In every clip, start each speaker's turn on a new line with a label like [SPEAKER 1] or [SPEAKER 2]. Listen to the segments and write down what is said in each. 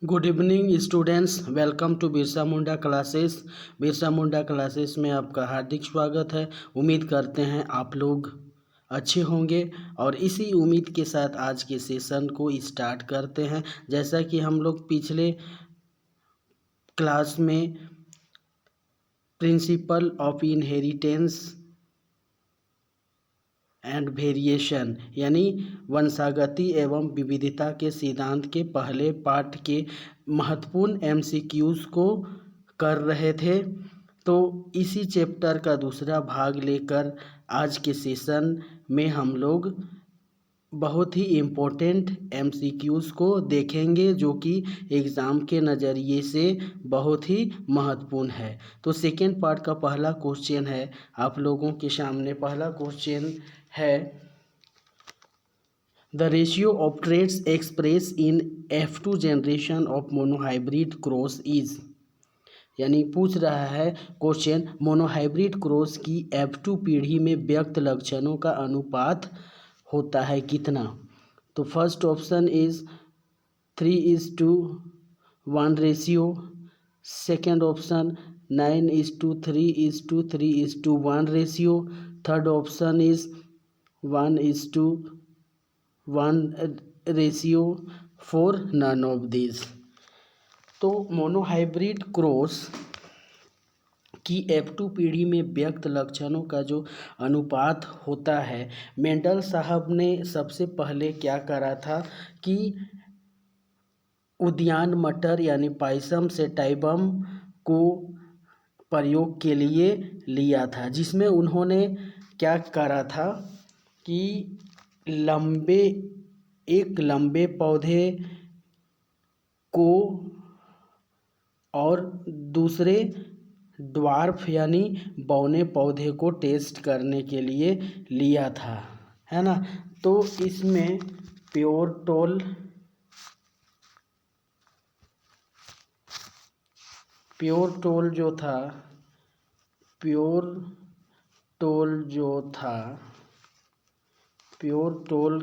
[SPEAKER 1] Good evening students, welcome to Birsa Munda classes. Birsa Munda classes में आपका हार्दिक स्वागत है। उम्मीद करते हैं आप लोग अच्छे होंगे और इसी उम्मीद के साथ आज के सेशन को स्टार्ट करते हैं। जैसा कि हम लोग पिछले क्लास में principle of inheritance and variation यानी वंशागति एवं विविधता के सिद्धांत के पहले पार्ट के महत्वपूर्ण एमसीक्यूज को कर रहे थे। तो इसी चैप्टर का दूसरा भाग लेकर आज के सेशन में हम लोग बहुत ही इम्पोर्टेंट एमसीक्यूज को देखेंगे जो कि एग्ज़ाम के नज़रिए से बहुत ही महत्वपूर्ण है। तो सेकेंड पार्ट का पहला क्वेश्चन है आप लोगों के सामने। पहला क्वेश्चन है the ratio of traits express in F2 generation of monohybrid cross is, यानी पूछ रहा है क्वेश्चन मोनोहाइब्रिड क्रॉस की F2 पीढ़ी में व्यक्त लक्षणों का अनुपात होता है कितना। तो first option is 3:1 ratio, second option 9:3:3:1 ratio, third option is 1:1 ratio, four none of this. तो मोनोहाइब्रिड क्रॉस की F2 पीढ़ी में व्यक्त लक्षणों का जो अनुपात होता है, मेंडल साहब ने सबसे पहले क्या करा था कि उद्यान मटर यानी पायसम सेटाइवम को प्रयोग के लिए लिया था, जिसमें उन्होंने क्या करा था कि एक लंबे पौधे को और दूसरे ड्वार्फ यानी बौने पौधे को टेस्ट करने के लिए लिया था, है ना। तो इसमें प्योर टोल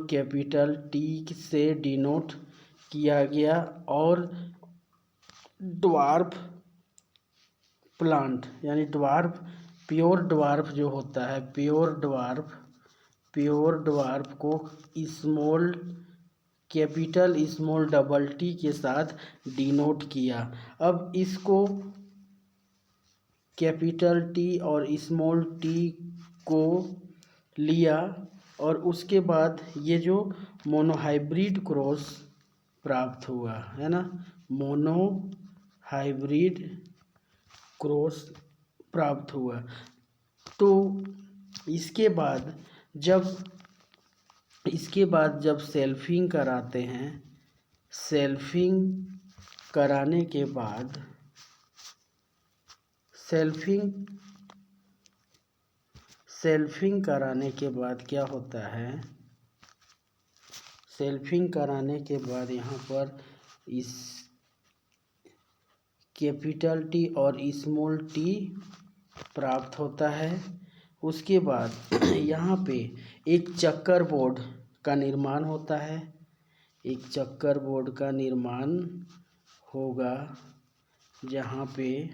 [SPEAKER 1] कैपिटल टी से डिनोट किया गया और ड्वार्फ प्लांट यानी प्योर ड्वार्फ जो होता है, प्योर ड्वार्फ को स्मॉल डबल टी के साथ डिनोट किया। अब इसको कैपिटल टी और स्मॉल टी को लिया और उसके बाद ये जो मोनोहाइब्रिड क्रॉस प्राप्त हुआ, है ना, मोनोहाइब्रिड क्रॉस प्राप्त हुआ। तो इसके बाद जब सेल्फिंग कराते हैं, सेल्फिंग कराने के बाद क्या होता है, सेल्फिंग कराने के बाद यहाँ पर इस कैपिटल टी और स्मॉल टी प्राप्त होता है। उसके बाद यहाँ पे एक चक्कर बोर्ड का निर्माण होता है, एक चक्कर बोर्ड का निर्माण होगा जहाँ पे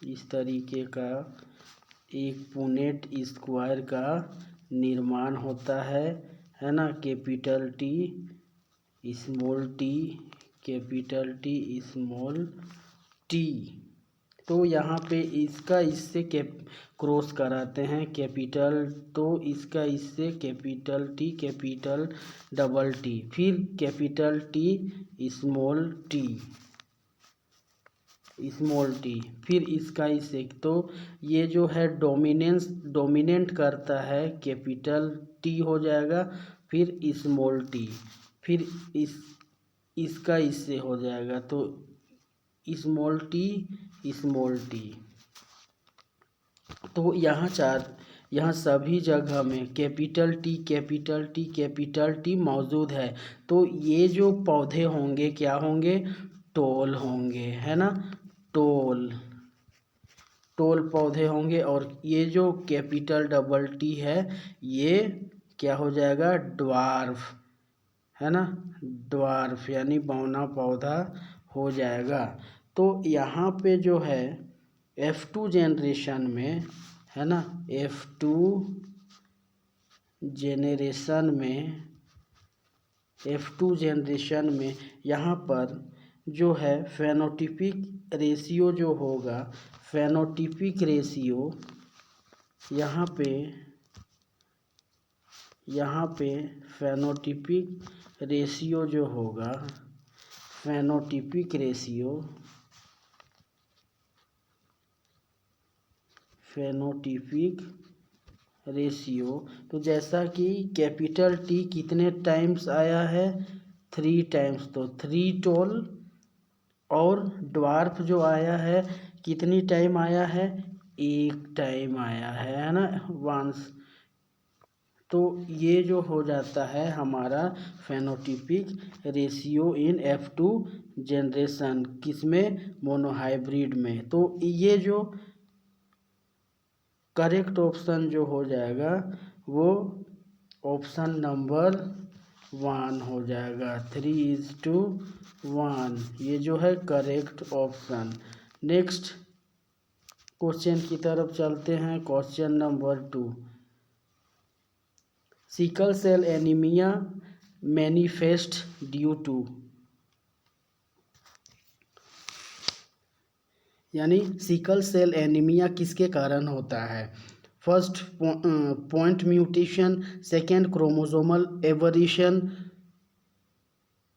[SPEAKER 1] इस तरीके का एक पुनेट स्क्वायर का निर्माण होता है ना। Capital T small T, capital T small T. तो यहाँ पे इसका इससे क्रॉस कराते हैं कैपिटल, तो इसका इससे capital T, capital double T, फिर कैपिटल टी स्मॉल टी, फिर इसका इससे। तो ये जो है डोमिनेंट करता है, कैपिटल टी हो जाएगा, फिर स्मॉल टी, फिर इसका इससे हो जाएगा, तो स्मॉल टी। तो यहाँ सभी जगह में कैपिटल टी मौजूद है। तो ये जो पौधे होंगे क्या होंगे, टोल होंगे, है ना, टोल पौधे होंगे। और ये जो कैपिटल डबल टी है ये क्या हो जाएगा, ड्वार्फ, है ना, ड्वार्फ यानी बौना पौधा हो जाएगा। तो यहाँ पे जो है F2 जेनरेशन में, है ना, F2 जेनरेशन में यहाँ पर जो है फेनोटिपिक रेशियो जो होगा, फेनोटिपिक रेशियो यहाँ पे फेनोटिपिक रेशियो जो होगा, फेनोटिपिक रेशियो तो जैसा कि कैपिटल T कितने टाइम्स आया है, 3 टाइम्स, तो 3 टोल, और ड्वार्फ जो आया है कितनी टाइम आया है, 1 टाइम आया है ना, वंस। तो ये जो हो जाता है हमारा फेनोटिपिक रेशियो इन F2 जेनरेशन, किसमें, मोनोहाइब्रिड में। तो ये जो करेक्ट ऑप्शन जो हो जाएगा वो ऑप्शन नंबर 1 हो जाएगा, 3:1, ये जो है करेक्ट ऑप्शन। नेक्स्ट क्वेश्चन की तरफ चलते हैं, question number 2। Sickle cell anaemia manifest due to, यानी सिकल सेल एनीमिया किसके कारण होता है। First, point mutation, second chromosomal aberration,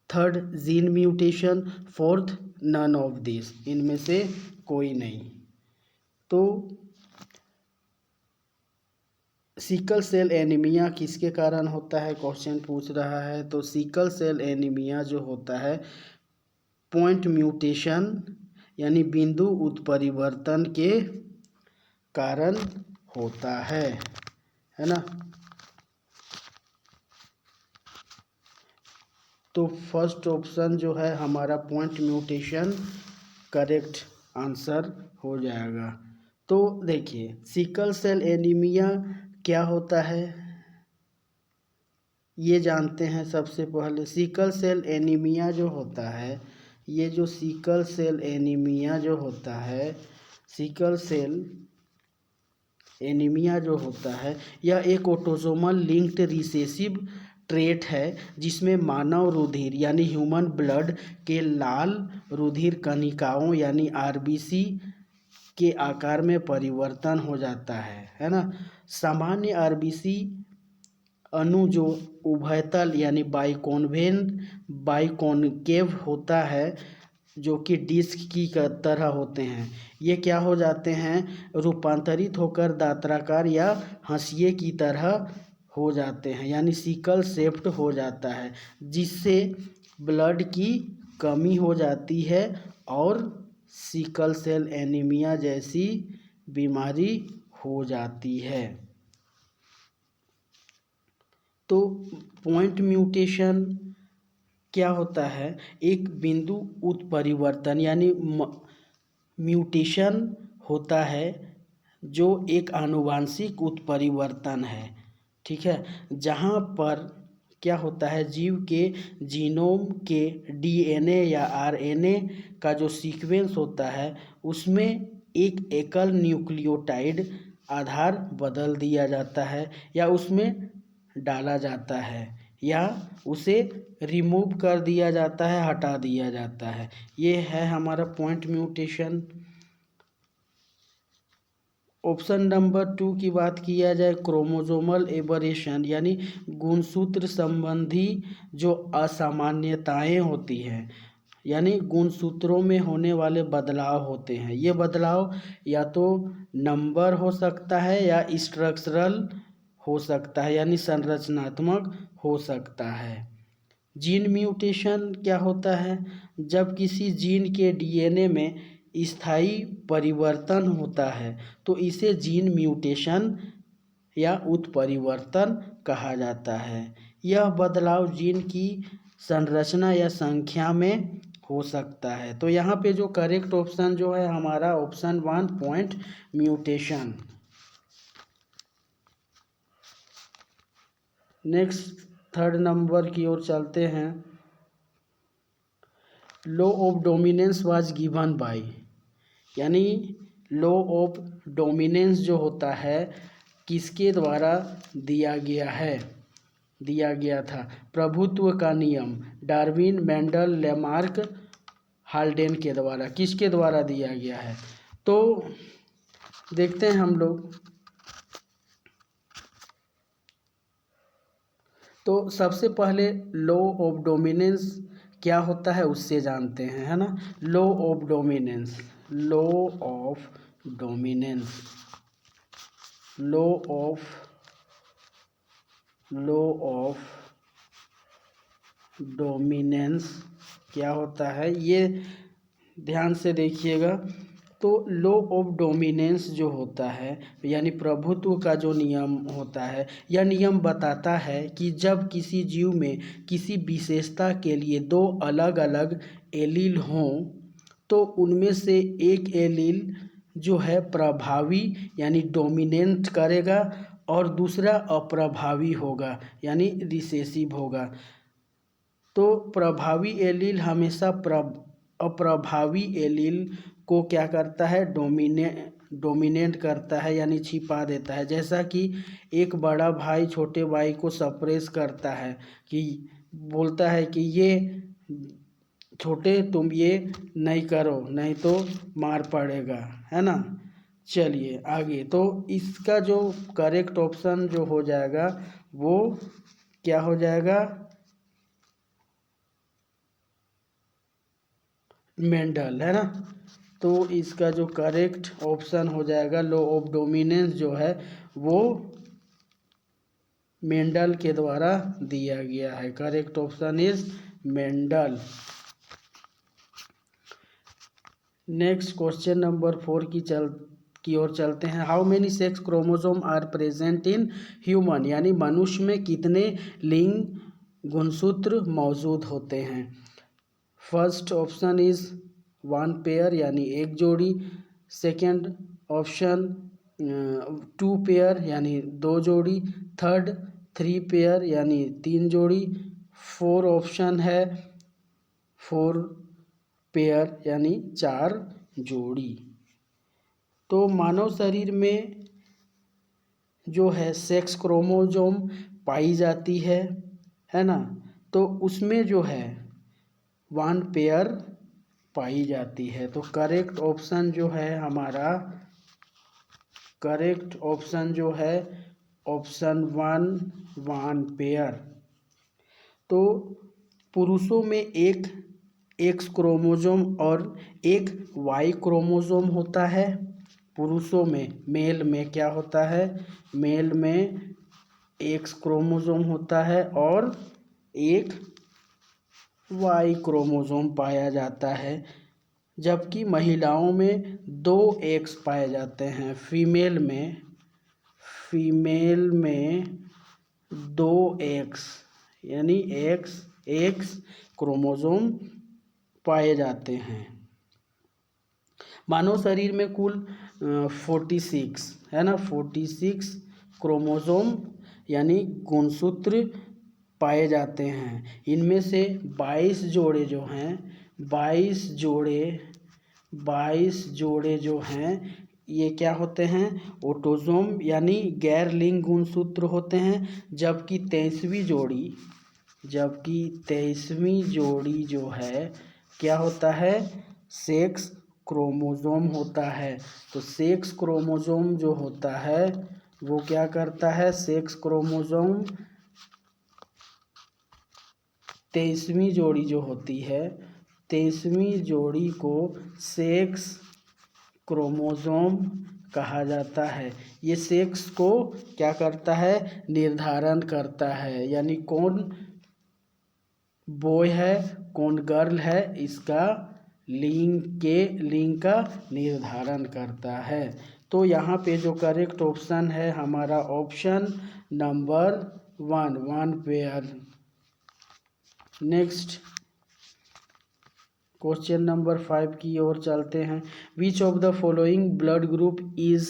[SPEAKER 1] third gene mutation, fourth none of this, इनमें से कोई नहीं। तो सिकल सेल एनीमिया किसके कारण होता है, क्वेश्चन पूछ रहा है। तो सिकल सेल एनीमिया जो होता है पॉइंट म्यूटेशन यानी बिंदु उत्परिवर्तन के कारण होता है ना। तो फर्स्ट ऑप्शन जो है हमारा पॉइंट म्यूटेशन करेक्ट आंसर हो जाएगा। तो देखिए सिकल सेल एनीमिया क्या होता है ये जानते हैं। सबसे पहले सिकल सेल एनीमिया जो होता है, ये जो सिकल सेल एनीमिया जो होता है, सिकल सेल एनीमिया जो होता है यह एक ऑटोसोमल लिंक्ड रिसेसिव ट्रेट है जिसमें मानव रुधिर यानी ह्यूमन ब्लड के लाल रुधिर कणिकाओं यानी आरबीसी के आकार में परिवर्तन हो जाता है ना। सामान्य आरबीसी अणु जो उभयतल यानी बाइकॉनकेव होता है, जो कि डिस्क की तरह होते हैं, ये क्या हो जाते हैं, रूपांतरित होकर दात्राकार या हंसिए की तरह हो जाते हैं, यानी सिकल शेप्ड हो जाता है, जिससे ब्लड की कमी हो जाती है और सिकल सेल एनीमिया जैसी बीमारी हो जाती है। तो पॉइंट म्यूटेशन क्या होता है, एक बिंदु उत्परिवर्तन यानी म्यूटेशन होता है जो एक आनुवांशिक उत्परिवर्तन है, ठीक है, जहाँ पर क्या होता है जीव के जीनोम के डीएनए या आरएनए का जो सीक्वेंस होता है उसमें एक एकल न्यूक्लियोटाइड आधार बदल दिया जाता है या उसमें डाला जाता है या उसे रिमूव कर दिया जाता है, हटा दिया जाता है। ये है हमारा पॉइंट म्यूटेशन। ऑप्शन नंबर 2 की बात किया जाए, क्रोमोसोमल एबरेशन यानी गुणसूत्र संबंधी जो असामान्यताएं होती हैं, यानी गुणसूत्रों में होने वाले बदलाव होते हैं। ये बदलाव या तो नंबर हो सकता है या स्ट्रक्चरल हो सकता है, यानी संरचनात्मक हो सकता है। जीन म्यूटेशन क्या होता है, जब किसी जीन के डीएनए में स्थायी परिवर्तन होता है तो इसे जीन म्यूटेशन या उत्परिवर्तन कहा जाता है। यह बदलाव जीन की संरचना या संख्या में हो सकता है। तो यहाँ पे जो करेक्ट ऑप्शन जो है हमारा option 1 point mutation. Next third number की ओर चलते हैं। Law of dominance was given by, यानी लॉ ऑफ डोमिनेंस जो होता है किसके द्वारा दिया गया था। प्रभुत्व का नियम डार्विन, मेंडल, लेमार्क, हाल्डेन के द्वारा, किसके द्वारा दिया गया है। तो देखते हैं हम लोग। तो सबसे पहले लॉ ऑफ डोमिनेंस क्या होता है उससे जानते हैं, है ना। Law of dominance, law of dominance, law of dominance क्या होता है ये ध्यान से देखिएगा। तो लॉ ऑफ डोमिनेंस जो होता है यानी प्रभुत्व का जो नियम होता है, यह नियम बताता है कि जब किसी जीव में किसी विशेषता के लिए दो अलग अलग एलील हों तो उनमें से एक एलील जो है प्रभावी यानी डोमिनेंट करेगा और दूसरा अप्रभावी होगा यानी रिसेसिव होगा। तो प्रभावी एलील हमेशा अप्रभावी एलील को क्या करता है, डोमिनेट करता है यानी छिपा देता है। जैसा कि एक बड़ा भाई छोटे भाई को सप्रेस करता है, कि बोलता है कि ये छोटे तुम ये नहीं करो नहीं तो मार पड़ेगा, है ना। चलिए आगे। तो इसका जो करेक्ट ऑप्शन जो हो जाएगा वो क्या हो जाएगा, मेंडल, है ना। तो इसका जो करेक्ट ऑप्शन हो जाएगा लॉ ऑफ डोमिनेंस जो है वो मेंडल के द्वारा दिया गया है। Correct option is Mendel. Next question number 4 की ओर चलते हैं। How many sex chromosome are present in human, यानी मनुष्य में कितने लिंग गुणसूत्र मौजूद होते हैं। फर्स्ट ऑप्शन इज 1 पेयर यानी एक जोड़ी। सेकंड ऑप्शन 2 पेयर यानी 2 जोड़ी। थर्ड 3 पेयर यानी 3 जोड़ी। 4 ऑप्शन है 4 पेयर यानी 4 जोड़ी। तो मानव शरीर में जो है सेक्स क्रोमोसोम पाई जाती है ना। तो उसमें जो है 1 पेयर पाई जाती है। तो करेक्ट ऑप्शन जो है हमारा, करेक्ट ऑप्शन जो है ऑप्शन 1 पेयर। तो पुरुषों में एक एक्स क्रोमोसोम और एक वाई क्रोमोसोम होता है। पुरुषों में, मेल में क्या होता है, मेल में एक्स क्रोमोसोम होता है और एक वाई क्रोमोसोम पाया जाता है। जबकि महिलाओं में 2 एक्स पाए जाते हैं। फीमेल में 2 एक्स यानी एक्स क्रोमोसोम पाए जाते हैं। मानव शरीर में कुल 46 है ना, 46 क्रोमोसोम यानी गुणसूत्र पाए जाते हैं। इनमें से 22 जोड़े जो हैं, 22 जोड़े जो हैं ये क्या होते हैं, ऑटोसोम यानी गैर लिंग गुणसूत्र होते हैं। जबकि 23वीं जोड़ी जो है क्या होता है, सेक्स क्रोमोसोम होता है। तो सेक्स क्रोमोसोम जो होता है वो क्या करता है, सेक्स क्रोमोसोम 23वीं जोड़ी जो होती है, 23वीं जोड़ी को सेक्स क्रोमोसोम कहा जाता है। ये सेक्स को क्या करता है, निर्धारण करता है, यानी कौन बॉय है कौन गर्ल है इसका लिंग का निर्धारण करता है। तो यहाँ पे जो करेक्ट ऑप्शन है हमारा option number 1 pair. Next question number 5 की ओर चलते हैं। विच of the following blood group is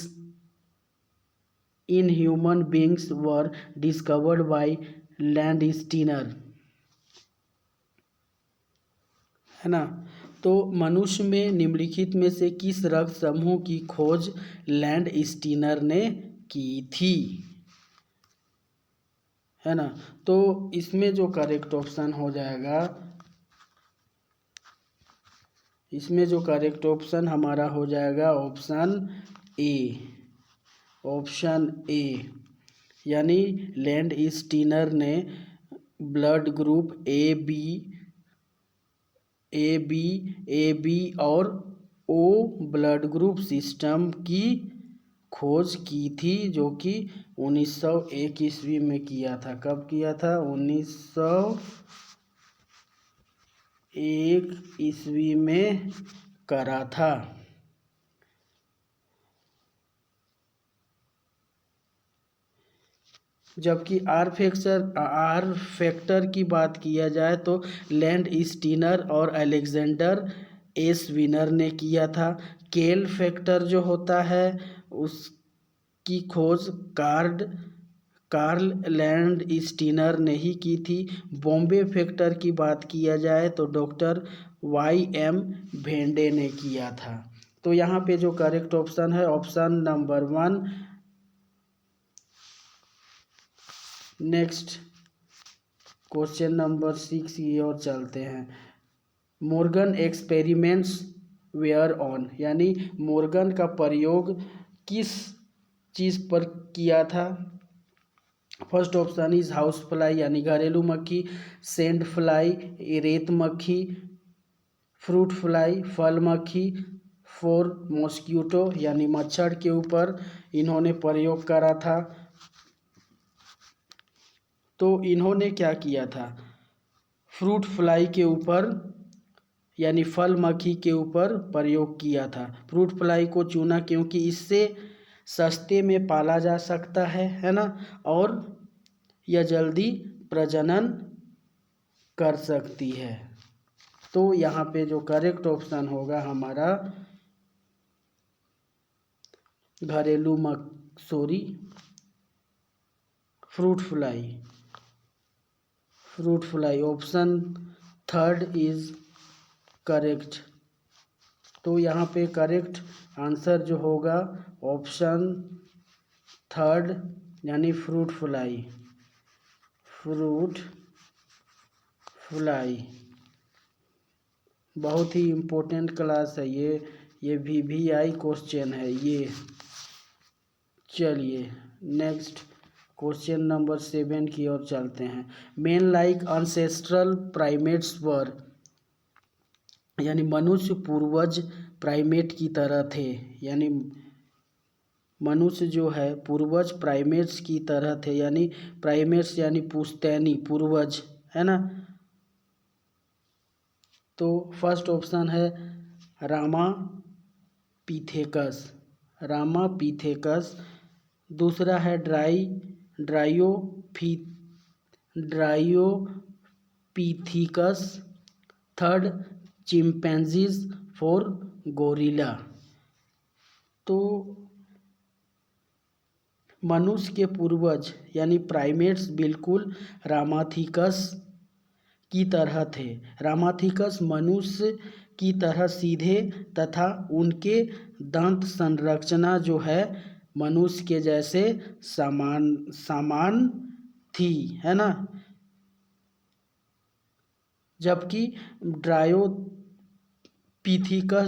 [SPEAKER 1] in human beings were discovered by Landsteiner, है ना। तो मनुष्य में निम्नलिखित में से किस रक्त समूह की खोज लैंडस्टीनर ने की थी, है ना। तो इसमें जो करेक्ट ऑप्शन हो जाएगा, इसमें जो करेक्ट ऑप्शन हमारा हो जाएगा ऑप्शन ए, ऑप्शन ए, यानी लैंडस्टीनर ने ब्लड ग्रुप ए बी और ओ ब्लड ग्रुप सिस्टम की खोज की थी, जो कि 1901 ईस्वी में किया था। कब किया था? 1901 ईस्वी में करा था। जबकि आर फैक्टर की बात किया जाए तो लैंडस्टीनर और अलेक्जेंडर एस विनर ने किया था। केल फैक्टर जो होता है उसकी खोज कार्ल लैंडस्टीनर ने ही की थी। बॉम्बे फैक्टर की बात किया जाए तो डॉक्टर वाई.एम. भेंडे ने किया था। तो यहाँ पे जो करेक्ट ऑप्शन है option number 1। Next question number 6 की ओर चलते हैं। मॉर्गन एक्सपेरिमेंट्स वेयर ऑन, यानी मॉर्गन का प्रयोग किस चीज़ पर किया था? First option is house fly यानी घरेलू मक्खी, सैंड फ्लाई रेत मक्खी, फ्रूट फ्लाई फल मक्खी, फॉर मॉस्क्यूटो यानी मच्छर के ऊपर इन्होंने प्रयोग करा था। तो इन्होंने क्या किया था? फ्रूट फ्लाई के ऊपर यानी फल मक्खी के ऊपर प्रयोग किया था। फ्रूट फ्लाई को चुना क्योंकि इससे सस्ते में पाला जा सकता है ना, और यह जल्दी प्रजनन कर सकती है। तो यहाँ पे जो करेक्ट ऑप्शन होगा हमारा घरेलू fruit fly option 3 is correct. तो यहाँ पे करेक्ट आंसर जो होगा ऑप्शन 3 यानी फ्रूट फ्लाई। बहुत ही इम्पोर्टेंट क्लास है ये VVI क्वेश्चन है ये। चलिए नेक्स्ट क्वेश्चन नंबर 7 की ओर चलते हैं। मेन लाइक अनसेस्ट्रल प्राइमेट्स वर, यानी मनुष्य पूर्वज प्राइमेट की तरह थे, यानी मनुष्य जो है पूर्वज प्राइमेट्स की तरह थे, यानी प्राइमेट्स यानी पुश्तैनी पूर्वज, है ना। तो फर्स्ट ऑप्शन है रामापिथेकस, दूसरा है Dryopithecus, third chimpanzees, four gorilla. तो मनुष्य के पूर्वज यानी प्राइमेट्स बिल्कुल रामाथिकस की तरह थे। रामाथिकस मनुष्य की तरह सीधे तथा उनके दंत संरचना जो है मनुष्य के जैसे समान थी, है ना। जबकि ड्रायोपिथिकस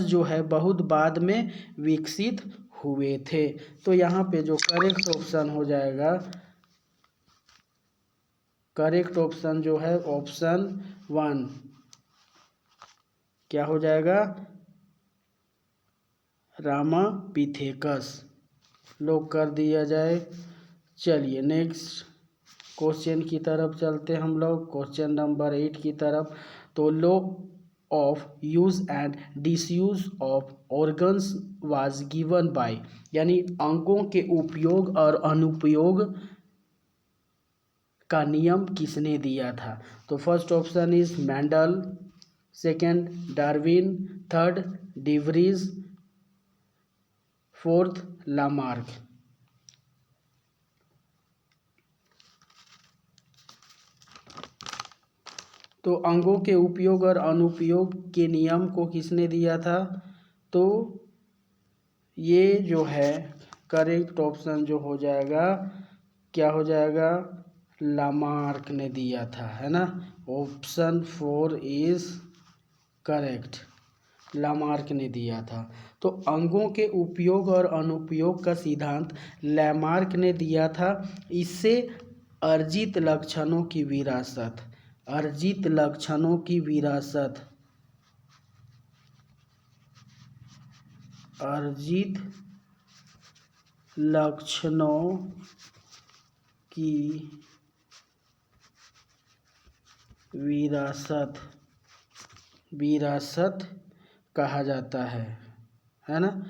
[SPEAKER 1] जो है बहुत बाद में विकसित हुए थे। तो यहाँ पे जो करेक्ट ऑप्शन हो जाएगा, करेक्ट ऑप्शन जो है ऑप्शन 1 क्या हो जाएगा? रामापिथेकस लॉक कर दिया जाए। चलिए नेक्स्ट क्वेश्चन की तरफ चलते हैं हम लोग, क्वेश्चन नंबर 8 की तरफ। तो law of use and disuse of organs was given by, यानी अंगों के उपयोग और अनुपयोग का नियम किसने दिया था? तो first option is Mendel, second Darwin, third de Vries, fourth Lamarck. तो अंगों के उपयोग और अनुपयोग के नियम को किसने दिया था? तो ये जो है करेक्ट ऑप्शन जो हो जाएगा, क्या हो जाएगा? लामार्क ने दिया था, है ना। ऑप्शन 4 इज करेक्ट, लामार्क ने दिया था। तो अंगों के उपयोग और अनुपयोग का सिद्धांत लैमार्क ने दिया था। इससे अर्जित लक्षणों की विरासत, अर्जित लक्षणों की विरासत, अर्जित लक्षणों की विरासत, विरासत कहा जाता है ना।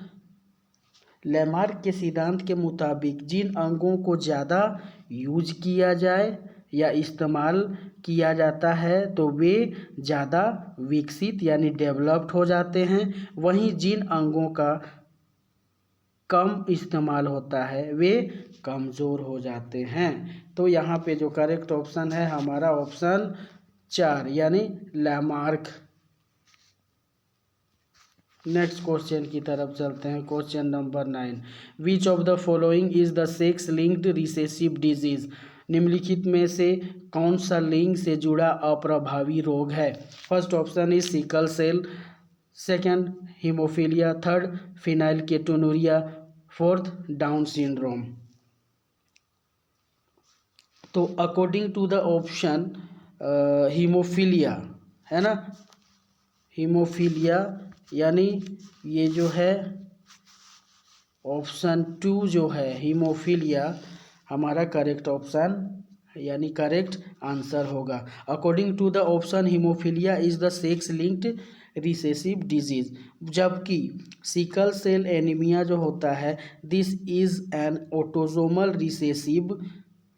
[SPEAKER 1] लैमार्क के सिद्धांत के मुताबिक जिन अंगों को ज़्यादा यूज किया जाए या इस्तेमाल किया जाता है तो वे ज़्यादा विकसित यानी डेवलप्ड हो जाते हैं, वहीं जिन अंगों का कम इस्तेमाल होता है वे कमज़ोर हो जाते हैं। तो यहाँ पे जो करेक्ट ऑप्शन है हमारा ऑप्शन 4 यानी लैमार्क। नेक्स्ट क्वेश्चन की तरफ चलते हैं। Question number 9, which of the following is the sex linked recessive disease? निम्नलिखित में से कौन सा लिंग से जुड़ा अप्रभावी रोग है? First option is sickle cell, second haemophilia, third phenylketonuria, fourth Down syndrome. तो according to the option haemophilia, है ना, हीमोफीलिया यानी ये जो है ऑप्शन 2 जो है हीमोफीलिया हमारा करेक्ट ऑप्शन यानी करेक्ट आंसर होगा। According to the option haemophilia is the sex linked recessive disease, जबकि सिकल सेल एनीमिया जो होता है this is an autosomal recessive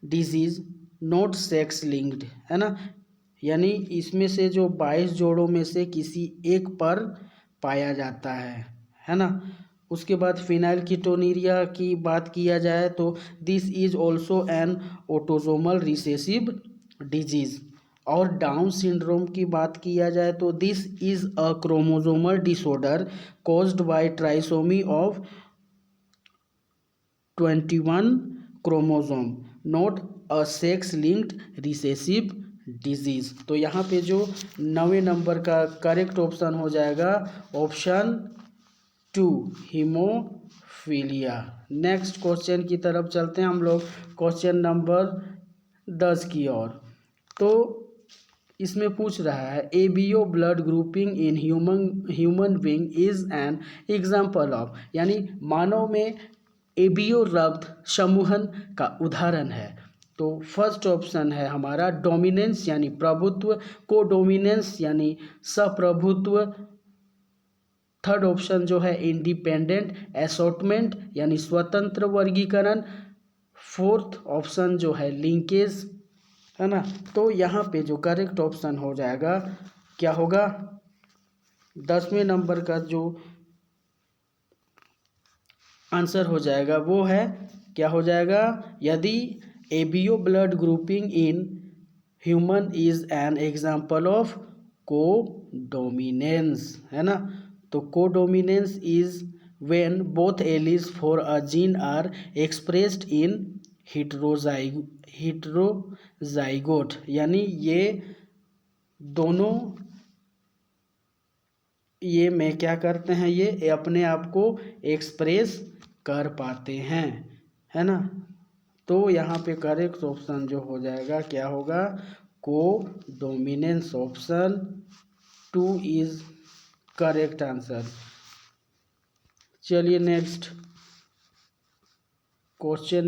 [SPEAKER 1] disease not sex linked, है ना। यानी इसमें से जो 22 जोड़ों में से किसी एक पर पाया जाता है ना। उसके बाद फिनाइलकीटोनुरिया की बात किया जाए तो this is also an autosomal recessive disease, और डाउन सिंड्रोम की बात किया जाए तो this is a chromosomal disorder caused by trisomy of 21 chromosome not a sex linked recessive disease. तो यहाँ पे जो 9वें नंबर का करेक्ट ऑप्शन हो जाएगा ऑप्शन 2 हीमोफीलिया। नेक्स्ट क्वेश्चन की तरफ चलते हैं हम लोग, क्वेश्चन नंबर 10 की ओर। तो इसमें पूछ रहा है ABO blood grouping in human being is an example of, यानी मानव में एबीओ रक्त समूहन का उदाहरण है। तो फर्स्ट ऑप्शन है हमारा डोमिनेंस यानी प्रभुत्व, को डोमिनेंस यानी सप्रभुत्व, थर्ड ऑप्शन जो है इंडिपेंडेंट असॉर्टमेंट यानी स्वतंत्र वर्गीकरण, फोर्थ ऑप्शन जो है लिंकेज, है ना। तो यहाँ पे जो करेक्ट ऑप्शन हो जाएगा क्या होगा? 10वें नंबर का जो आंसर हो जाएगा वो है क्या हो जाएगा? यदि ABO blood grouping in human is an example of codominance, है ना। तो codominance is when both alleles for a gene are expressed in heterozygote, यानी ये दोनों ये में क्या करते हैं, ये अपने आप को एक्सप्रेस कर पाते हैं, है ना। तो यहाँ पे करेक्ट ऑप्शन जो हो जाएगा क्या होगा? को dominance, option 2 is correct answer. चलिए नेक्स्ट क्वेश्चन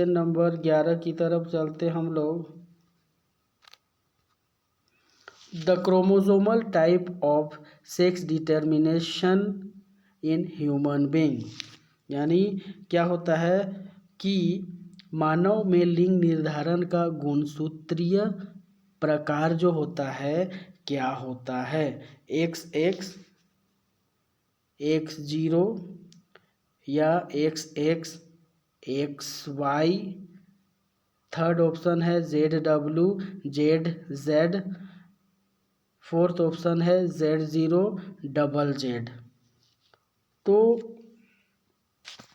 [SPEAKER 1] नंबर 11 की तरफ चलते हम लोग। The chromosomal type of sex determination in human being, यानी क्या होता है कि मानव में लिंग निर्धारण का गुणसूत्रीय प्रकार जो होता है क्या होता है? XX, X0 या XX, XY, थर्ड ऑप्शन है ZW, ZZ, फोर्थ ऑप्शन है Z0 ZZ। तो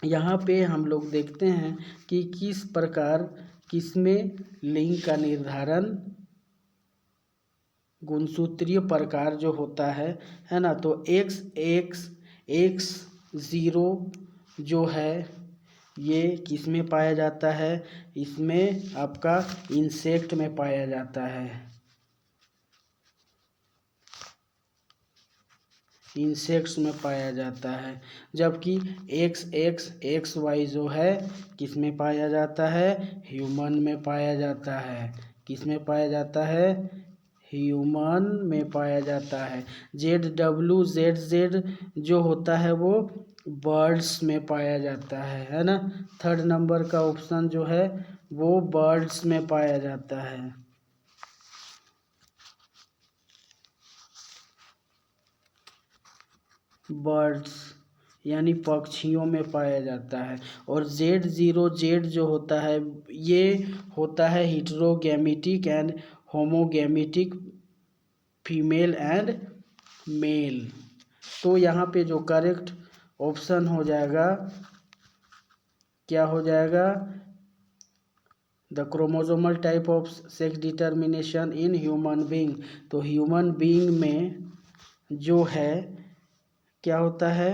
[SPEAKER 1] यहाँ पे हम लोग देखते हैं कि किस प्रकार किसमें लिंग का निर्धारण गुणसूत्रीय प्रकार जो होता है ना। तो X0 जो है ये किस में पाया जाता है, इसमें आपका इंसेक्ट में पाया जाता है, इंसेक्ट्स में पाया जाता है। जबकि XY जो है किस में पाया जाता है, ह्यूमन में पाया जाता है। किस में पाया जाता है, ह्यूमन में पाया जाता है। ZW ZZ जो होता है वो बर्ड्स में पाया जाता है ना। थर्ड नंबर का ऑप्शन जो है वो बर्ड्स में पाया जाता है। बर्ड्स यानी पक्षियों में पाया जाता है। और Z0Z जो होता है ये होता है heterogametic and homogametic, female and male. तो यहाँ पे जो करेक्ट ऑप्शन हो जाएगा, क्या हो जाएगा, the chromosomal type of sex determination in human being. तो ह्यूमन बीइंग में जो है क्या होता है,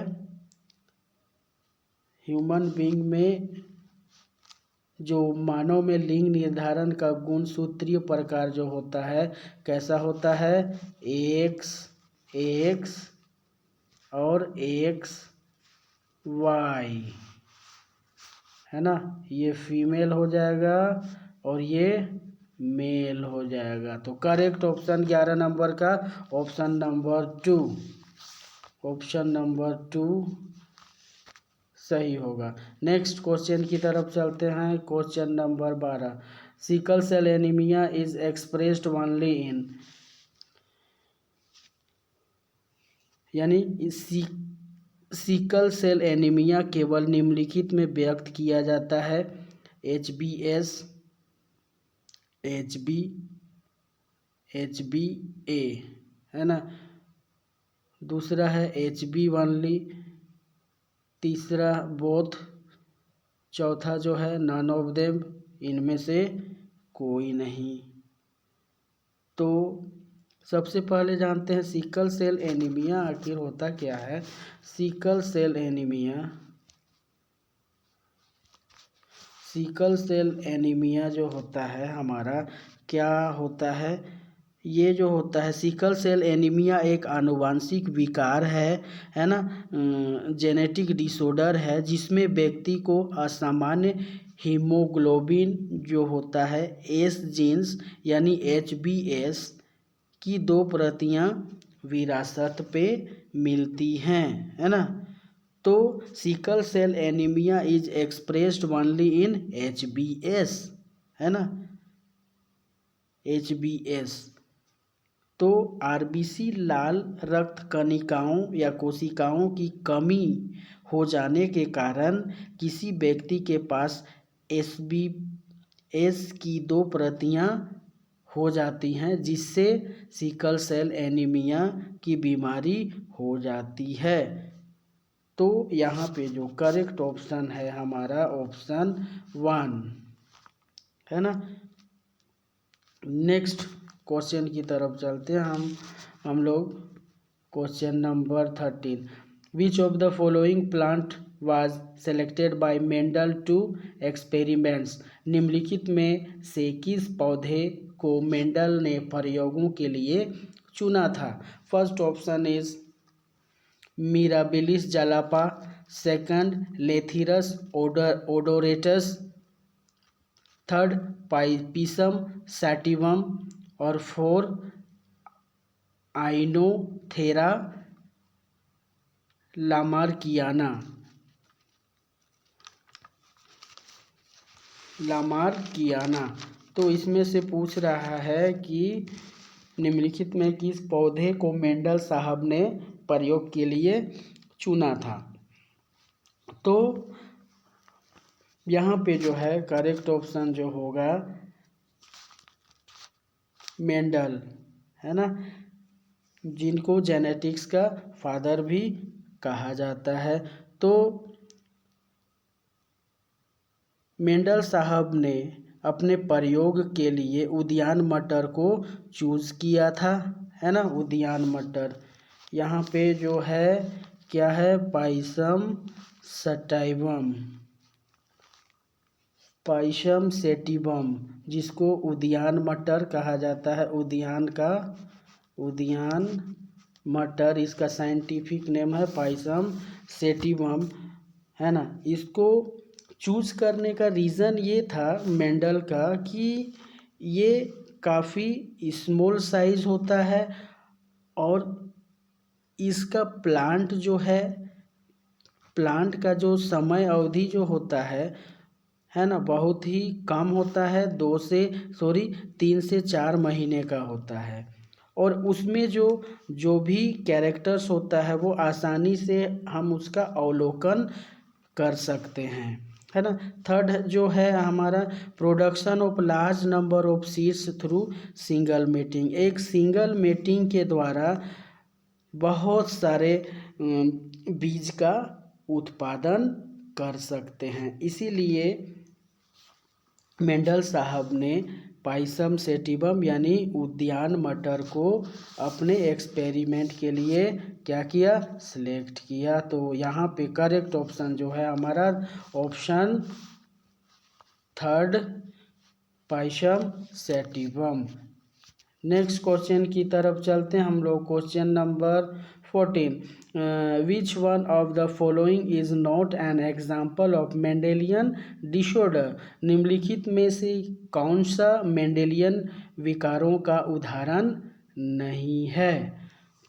[SPEAKER 1] ह्यूमन बीइंग में जो मानव में लिंग निर्धारण का गुणसूत्रीय प्रकार जो होता है कैसा होता है, X और XY है ना। ये फीमेल हो जाएगा और ये मेल हो जाएगा। तो करेक्ट ऑप्शन 11 नंबर का ऑप्शन नंबर 2, ऑप्शन नंबर 2 सही होगा। नेक्स्ट क्वेश्चन की तरफ चलते हैं। Question number 12, sickle cell anaemia is expressed only in, यानी सिकल सेल एनीमिया केवल निम्नलिखित में व्यक्त किया जाता है, HbS, HB, HbA है ना। दूसरा है HB ओनली, तीसरा बोथ, चौथा जो है नन ऑफ देम, इनमें से कोई नहीं। तो सबसे पहले जानते हैं सिकल सेल एनीमिया आखिर होता क्या है। सिकल सेल एनीमिया जो होता है हमारा क्या होता है, ये जो होता है सिकल सेल एनीमिया एक आनुवांशिक विकार है ना, जेनेटिक डिसऑर्डर है जिसमें व्यक्ति को असामान्य हीमोग्लोबिन जो होता है एस जीन्स यानी HbS की 2 प्रतियां विरासत पे मिलती हैं है ना। तो sickle cell anaemia is expressed only in HbS है ना, HbS। तो RBC लाल रक्त कणिकाओं या कोशिकाओं की कमी हो जाने के कारण किसी व्यक्ति के पास HbS की 2 प्रतियां हो जाती हैं जिससे सिकल सेल एनीमिया की बीमारी हो जाती है। तो यहाँ पे जो करेक्ट ऑप्शन है हमारा ऑप्शन 1 है ना। नेक्स्ट क्वेश्चन की तरफ चलते हैं हम लोग। Question number 13, which of the following plant was selected by Mendel to experiments, निम्नलिखित में से किस पौधे को मेंडल ने प्रयोगों के लिए चुना था। First option is Mirabilis jalapa, second Lathyrus odoratus, third Pisum sativum और 4 आइनोथेरा लामार्कियाना। तो इसमें से पूछ रहा है कि निम्नलिखित में किस पौधे को मेंडल साहब ने प्रयोग के लिए चुना था। तो यहाँ पे जो है करेक्ट ऑप्शन जो होगा मेंडल, है ना, जिनको जेनेटिक्स का फादर भी कहा जाता है। तो मेंडल साहब ने अपने प्रयोग के लिए उद्यान मटर को चूज़ किया था, है ना, उद्यान मटर। यहाँ पे जो है क्या है, पाइसम सटाइवम, पाइसम सेटिवम, जिसको उद्यान मटर कहा जाता है, उद्यान मटर, इसका साइंटिफिक नेम है पाइसम सेटिवम, है ना। इसको चूज करने का रीज़न ये था मेंडल का कि ये काफ़ी स्मॉल साइज होता है और इसका प्लांट जो है, प्लांट का जो समय अवधि जो होता है ना, बहुत ही कम होता है, 3 से 4 महीने का होता है। और उसमें जो भी कैरेक्टर्स होता है वो आसानी से हम उसका अवलोकन कर सकते हैं, है ना। थर्ड जो है हमारा production of large number of seeds through single mating, एक सिंगल मेटिंग के द्वारा बहुत सारे बीज का उत्पादन कर सकते हैं। इसीलिए मेंडल साहब ने पाइसम सेटिवम यानी उद्यान मटर को अपने एक्सपेरिमेंट के लिए क्या किया, सिलेक्ट किया। तो यहाँ पे करेक्ट ऑप्शन जो है हमारा option third, Pisum sativum. Next question की तरफ चलते हैं हम लोग। Question number 14, which one of the following is not an example of Mendelian disorder, निम्नलिखित में से कौन सा मेंडेलियन विकारों का उदाहरण नहीं है।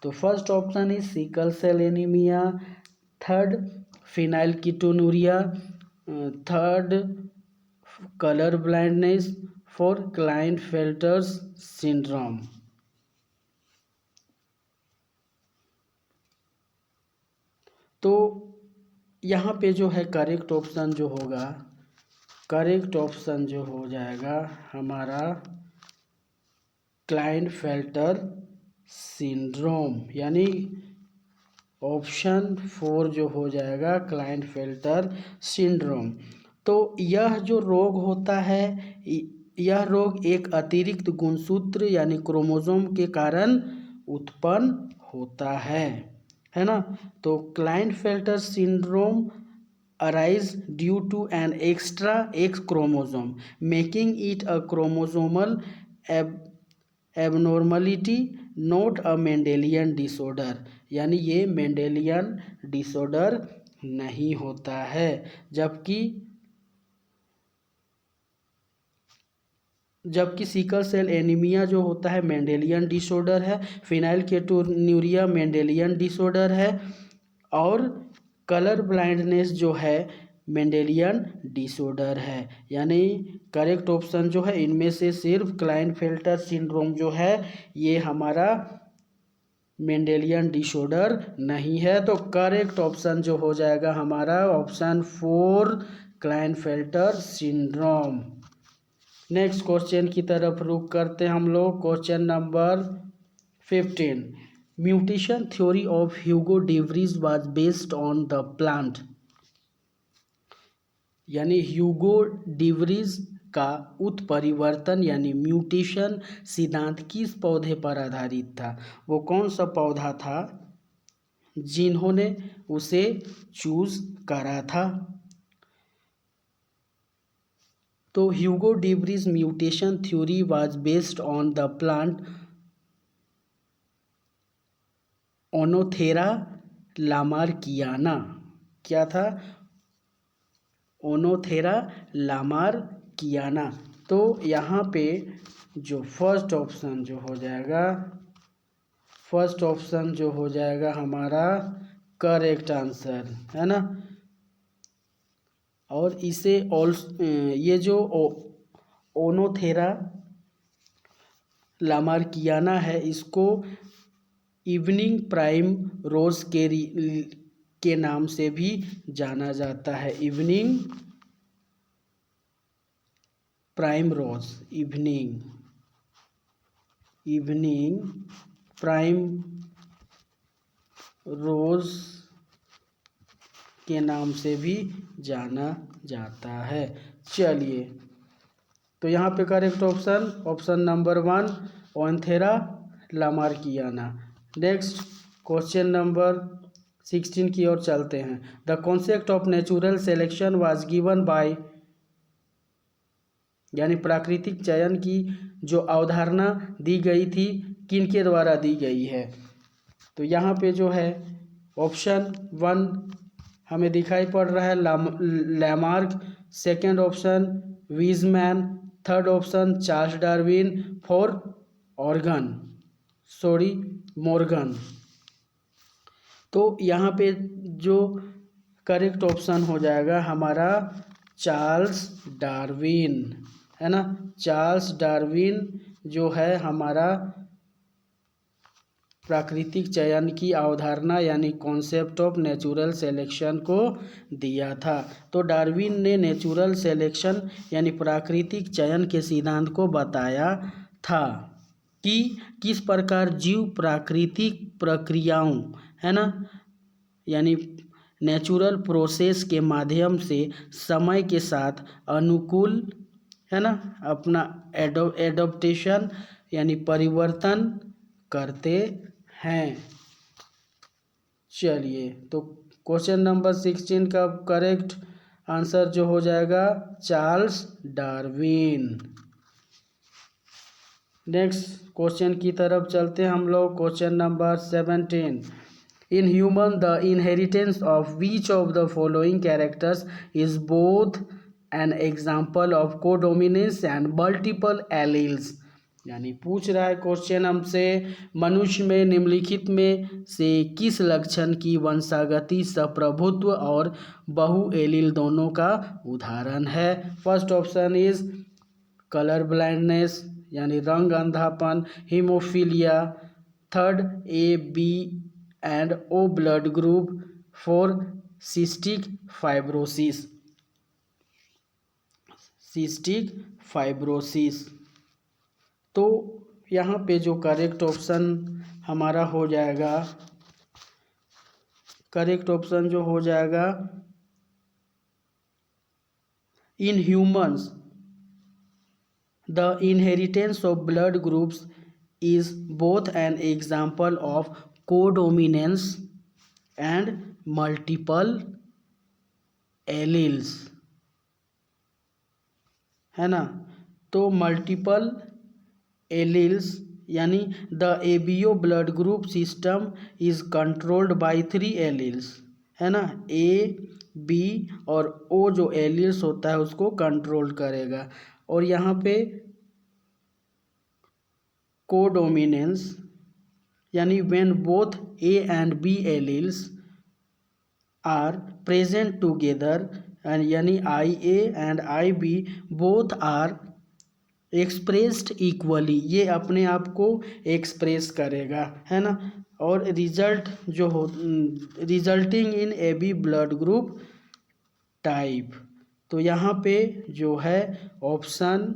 [SPEAKER 1] तो first option is sickle cell anaemia, third phenylketonuria, third colour blindness, four Klinefelter's syndrome. तो यहाँ पे जो है करेक्ट ऑप्शन जो होगा, करेक्ट ऑप्शन जो हो जाएगा हमारा क्लाइनफेल्टर सिंड्रोम, यानी ऑप्शन 4 जो हो जाएगा क्लाइनफेल्टर सिंड्रोम। तो यह जो रोग होता है, यह रोग एक अतिरिक्त गुणसूत्र यानी क्रोमोसोम के कारण उत्पन्न होता है ना। तो Klinefelter syndrome arise due to an extra X chromosome, making it a chromosomal abnormality, not a Mendelian disorder, यानी ये मेंडेलियन डिसऑर्डर नहीं होता है। जबकि सिकल सेल एनीमिया जो होता है मेंडेलियन डिसऑर्डर है, फिनाइलकेटोन्यूरिया मेंडेलियन डिसऑर्डर है, और कलर ब्लाइंडनेस जो है मेंडेलियन डिसऑर्डर है। यानी करेक्ट ऑप्शन जो है इनमें से सिर्फ क्लाइनफेल्टर सिंड्रोम जो है ये हमारा मेंडेलियन डिसऑर्डर नहीं है। तो करेक्ट ऑप्शन जो हो जाएगा हमारा option 4 Klinefelter syndrome. Next question की तरफ रुक करते हैं हम लोग। Question number 15, mutation theory of Hugo de Vries was based on the plant, यानी ह्यूगो डिवरीज का उत्परिवर्तन यानी म्यूटेशन सिद्धांत किस पौधे पर आधारित था, वो कौन सा पौधा था जिन्होंने उसे चूज करा था। तो Hugo de Vries mutation theory was based on the plant Oenothera lamarckiana. क्या था, ओनोथेरा लामार्कियाना। तो यहाँ पे जो फर्स्ट ऑप्शन जो हो जाएगा, फर्स्ट ऑप्शन जो हो जाएगा हमारा करेक्ट आंसर, है ना। और इसे ये जो ओनोथेरा लामार्कियाना है इसको इवनिंग प्राइम रोज के नाम से भी जाना जाता है। इवनिंग प्राइमरोज, इवनिंग प्राइम रोज के नाम से भी जाना जाता है। चलिए, तो यहाँ पे correct option number 1 Oenothera lamarckiana. Next question number 16 की ओर चलते हैं। The concept of natural selection was given by, यानी प्राकृतिक चयन की जो अवधारणा दी गई थी किनके द्वारा दी गई है। तो यहाँ पे जो है ऑप्शन 1 हमें दिखाई पड़ रहा है Lamarck, second option Weissman, third option Charles Darwin, fourth Morgan. तो यहाँ पे जो करेक्ट ऑप्शन हो जाएगा हमारा चार्ल्स डार्विन, है ना। चार्ल्स डार्विन जो है हमारा प्राकृतिक चयन की अवधारणा यानी कॉन्सेप्ट ऑफ नेचुरल सिलेक्शन को दिया था। तो डार्विन ने नेचुरल सिलेक्शन यानी प्राकृतिक चयन के सिद्धांत को बताया था कि किस प्रकार जीव प्राकृतिक प्रक्रियाओं, है ना, यानी नेचुरल प्रोसेस के माध्यम से समय के साथ अनुकूल, है ना, अपना एडोप्टेशन यानी परिवर्तन करते हैं। चलिए, तो क्वेश्चन नंबर 16 का करेक्ट आंसर जो हो जाएगा चार्ल्स डार्विन। नेक्स्ट क्वेश्चन की तरफ चलते हैं हम लोग। Question number 17, in human the inheritance of which of the following characters is both N example of codominance and multiple alleles. यानी पूछ रहा है क्वेश्चन हमसे, मनुष्य में निम्नलिखित में से किस लक्षण की वंशागति सप्रभुत्व और बहु एलील दोनों का उदाहरण है। First option is colour blindness यानी रंग अंधापन, haemophilia, third A B and O blood group, four cystic fibrosis. तो यहाँ पे जो करेक्ट ऑप्शन हमारा हो जाएगा, करेक्ट ऑप्शन जो हो जाएगा in humans the inheritance of blood groups is both an example of codominance and multiple alleles, है ना। तो मल्टीपल एलील्स यानी the ABO blood group system is controlled by 3 alleles, है ना। ए बी और ओ जो एलील्स होता है उसको कंट्रोल करेगा। और यहाँ पे कोडोमिनेंस यानी when both A and B alleles are present together and यानी I A and I B both are expressed equally, ये अपने आप को एक्सप्रेस करेगा, है ना। और रिजल्ट जो हो resulting in A B blood group type. तो यहाँ पे जो है ऑप्शन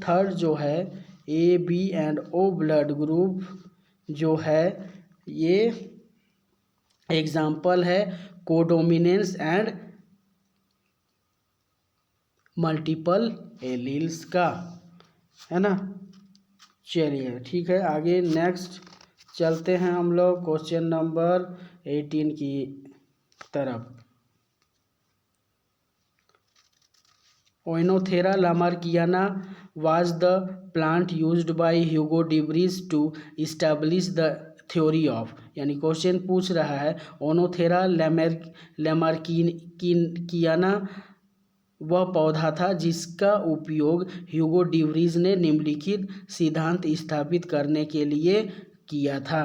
[SPEAKER 1] थर्ड जो है A B and O blood group जो है ये एग्जाम्पल है कोडोमिनेंस एंड मल्टीपल एलील्स का, है ना। चलिए ठीक है, आगे नेक्स्ट चलते हैं हम लोग क्वेश्चन नंबर 18 की तरफ। ओइनोथेरा लामार्कियाना was the plant used by Hugo de Vries to establish the theory of, यानी क्वेश्चन पूछ रहा है ओनोथेरा लामार्कियाना वह पौधा था जिसका उपयोग ह्यूगो डी व्रीज ने निम्नलिखित सिद्धांत स्थापित करने के लिए किया था।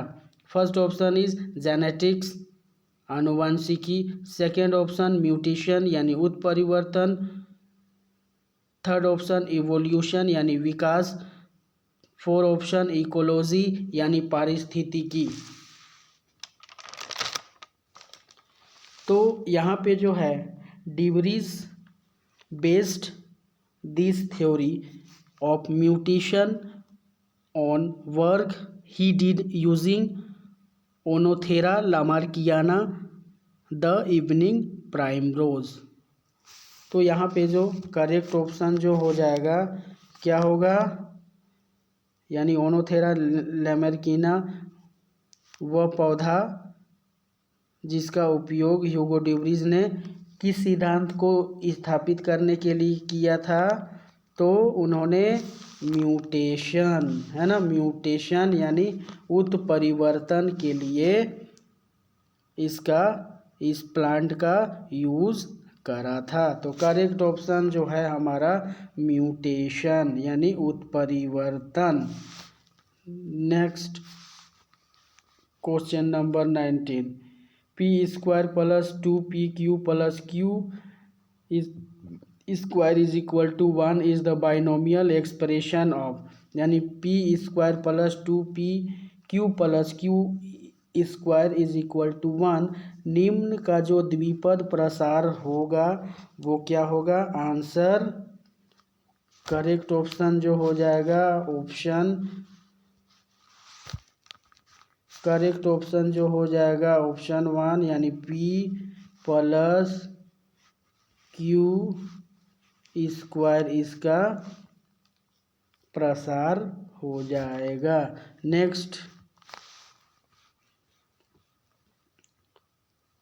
[SPEAKER 1] फर्स्ट ऑप्शन इज जेनेटिक्स आनुवंशिकी, सेकेंड ऑप्शन म्यूटेशन यानी उत्परिवर्तन, थर्ड ऑप्शन इवोल्यूशन यानी विकास, फोर ऑप्शन इकोलॉजी यानी पारिस्थितिकी। तो यहाँ पे जो है de Vries based this theory of mutation on work he did using Onothera lamarckiana, the evening primrose। तो यहाँ पे जो करेक्ट ऑप्शन जो हो जाएगा क्या होगा, यानी ओनोथेरा लैमार्किना वह पौधा जिसका उपयोग ह्यूगो ड्यूब्रिज ने किस सिद्धांत को स्थापित करने के लिए किया था, तो उन्होंने म्यूटेशन, है ना, म्यूटेशन यानी उत्परिवर्तन के लिए इस प्लांट का यूज़ करा था। तो करेक्ट ऑप्शन जो है हमारा म्यूटेशन यानी उत्परिवर्तन। Next question number 19, P square plus 2pq plus Q square is equal to 1 is the binomial expression of, यानी P square plus 2pq plus Q square is equal to 1, निम्न का जो द्विपद प्रसार होगा वो क्या होगा, आंसर करेक्ट ऑप्शन जो हो जाएगा करेक्ट ऑप्शन जो हो जाएगा ऑप्शन 1, यानी p प्लस क्यू स्क्वायर इसका प्रसार हो जाएगा। Next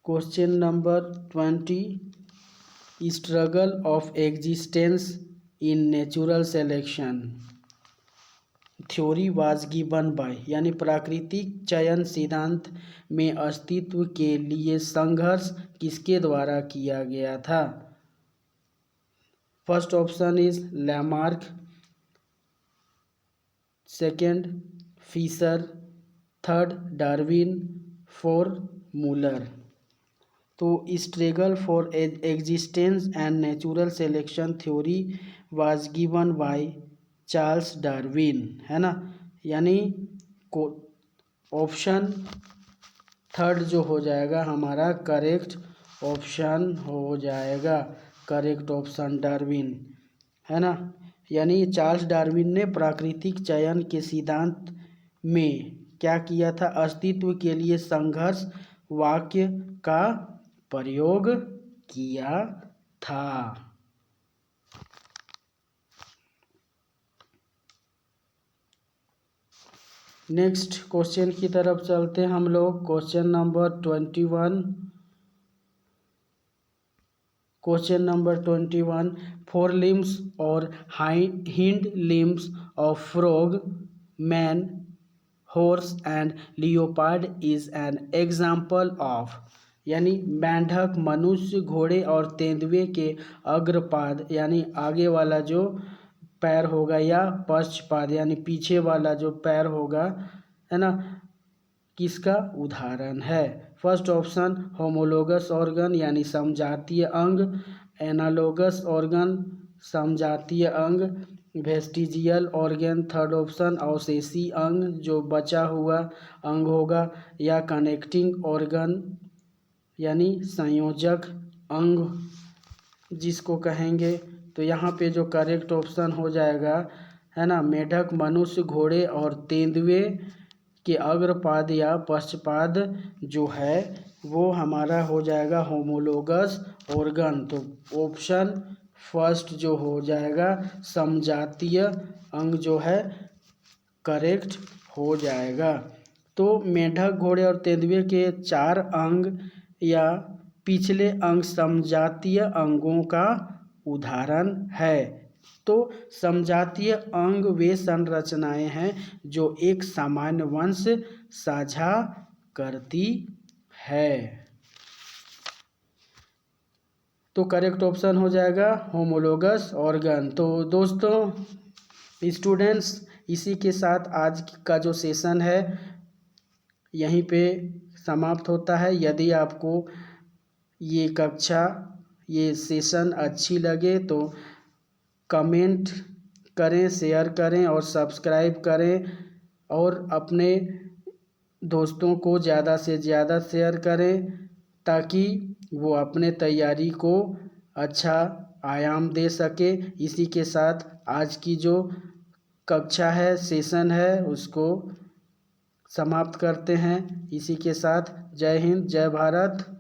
[SPEAKER 1] question number 20, struggle of existence in natural selection theory was given by, यानी प्राकृतिक चयन सिद्धांत में अस्तित्व के लिए संघर्ष किसके द्वारा किया गया था। First option is Lamarck, second Fisher, third Darwin, fourth Muller. तो struggle for existence and natural selection theory was given by Charles Darwin, है ना, यानी ऑप्शन थर्ड जो हो जाएगा हमारा करेक्ट ऑप्शन हो जाएगा, करेक्ट ऑप्शन डार्विन, है ना, यानी चार्ल्स डार्विन ने प्राकृतिक चयन के सिद्धांत में क्या किया था, अस्तित्व के लिए संघर्ष वाक्य का प्रयोग किया था। नेक्स्ट क्वेश्चन की तरफ चलते हैं हम लोग। Question number 21, question number 21, fore limbs और hind limbs of frog, man, horse and leopard is an example of, यानी मेंढक, मनुष्य, घोड़े और तेंदुए के अग्रपाद यानी आगे वाला जो पैर होगा या पश्चपाद यानी पीछे वाला जो पैर होगा, है ना, किसका उदाहरण है। फर्स्ट ऑप्शन होमोलोगस ऑर्गन यानी समजातीय अंग, एनालोगस ऑर्गन समजातीय अंग, वेस्टिजियल ऑर्गन थर्ड ऑप्शन अवशेषी अंग जो बचा हुआ अंग होगा, या कनेक्टिंग ऑर्गन यानी संयोजक अंग जिसको कहेंगे। तो यहाँ पे जो करेक्ट ऑप्शन हो जाएगा, है ना, मेढक, मनुष्य, घोड़े और तेंदुए के अग्रपाद या पश्चपाद जो है वो हमारा हो जाएगा होमोलोगस ऑर्गन। तो ऑप्शन फर्स्ट जो हो जाएगा समजातीय अंग जो है करेक्ट हो जाएगा। तो मेढक, घोड़े और तेंदुए के 4 अंग या पिछले अंग समजातीय अंगों का उदाहरण है। तो समजातीय अंग वे संरचनाएं हैं जो एक सामान्य वंश साझा करती है। तो करेक्ट ऑप्शन हो जाएगा होमोलोगस ऑर्गन। तो दोस्तों स्टूडेंट्स, इसी के साथ आज का जो सेशन है यहीं पे समाप्त होता है। यदि आपको ये कक्षा, ये सेशन अच्छी लगे तो कमेंट करें, शेयर करें और सब्सक्राइब करें और अपने दोस्तों को ज़्यादा से ज़्यादा शेयर करें ताकि वो अपने तैयारी को अच्छा आयाम दे सके। इसी के साथ आज की जो कक्षा है, सेशन है, उसको समाप्त करते हैं। इसी के साथ जय हिंद, जय भारत।